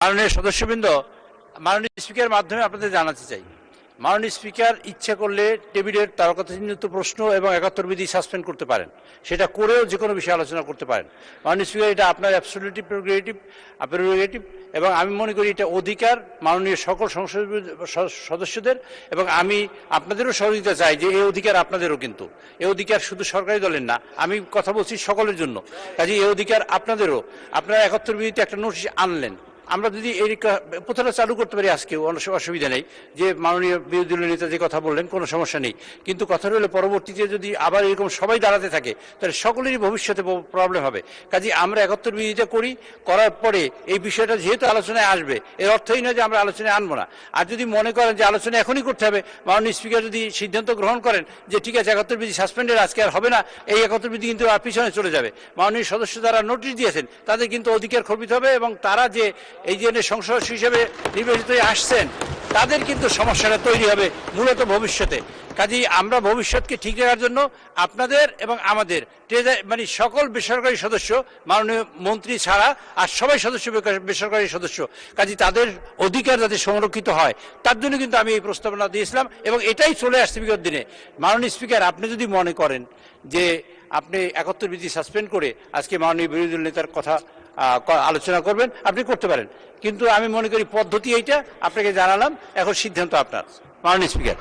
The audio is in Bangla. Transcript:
মাননীয় সদস্যবৃন্দ, মাননীয় স্পিকারের মাধ্যমে আপনাদের জানাতে চাই, মাননীয় স্পিকার ইচ্ছা করলে টেবিলের তারকাচিহ্নিত প্রশ্ন এবং ৭১ বিধি সাসপেন্ড করতে পারেন, সেটা করেও যে কোনো বিষয়ে আলোচনা করতে পারেন। মাননীয় স্পিকার, এটা আপনার অ্যাবসলিউটলি প্রেরোগেটিভ এবং আমি মনে করি এটা অধিকার মাননীয় সকল সংসদ সদস্যদের, এবং আমি আপনাদেরও সহযোগিতা চাই যে এই অধিকার আপনাদেরও, কিন্তু এই অধিকার শুধু সরকারি দলের না, আমি কথা বলছি সকলের জন্য। কাজে এই অধিকার আপনাদেরও। আপনারা ৭১ বিধিতে একটা নোটিশ আনলেন, আমরা যদি এই প্রথাটা চালু করতে পারি আজকে, অসুবিধা নেই, যে মাননীয় বিরোধী দলের নেতা যে কথা বললেন কোনো সমস্যা নেই, কিন্তু কথা হলে পরবর্তীতে যদি আবার এরকম সবাই দাঁড়াতে থাকে তাহলে সকলেরই ভবিষ্যতে প্রবলেম হবে। কাজে আমরা ৭১ বিধিটা করার পরে এই বিষয়টা যেহেতু আলোচনায় আসবে, এর অর্থই নয় যে আমরা আলোচনায় আনবো না। আর যদি মনে করেন যে আলোচনা এখনই করতে হবে, মাননীয় স্পিকার যদি সিদ্ধান্ত গ্রহণ করেন যে ঠিক আছে ৭১ বিধি সাসপেন্ডের আজকে আর হবে না, এই ৭১ বিধি কিন্তু আর পিছনে চলে যাবে, মাননীয় সদস্য যারা নোটিশ দিয়েছেন তাদের কিন্তু অধিকার খর্বিত হবে, এবং তারা যে এই যে সংসদ হিসেবে নির্বাচিত হয়ে আসছেন তাদের কিন্তু সমস্যাটা তৈরি হবে মূলত ভবিষ্যতে। কাজেই আমরা ভবিষ্যৎকে ঠিক রাখার জন্য আপনাদের এবং আমাদের মানে সকল বেসরকারি সদস্য, মাননীয় মন্ত্রী ছাড়া আর সবাই সদস্য বেসরকারি সদস্য, কাজে তাদের অধিকার যাতে সংরক্ষিত হয় তার জন্য কিন্তু আমি এই প্রস্তাবনা দিয়েছিলাম, এবং এটাই চলে আসছে বিগত দিনে। মাননীয় স্পিকার, আপনি যদি মনে করেন যে আপনি ৭১ বিধি সাসপেন্ড করে আজকে মাননীয় বিরোধী দল নেতার কথা আলোচনা করবেন, আপনি করতে পারেন, কিন্তু আমি মনে করি পদ্ধতি এইটা আপনাকে জানালাম, এখন সিদ্ধান্ত আপনার। মাননীয় স্পিকার।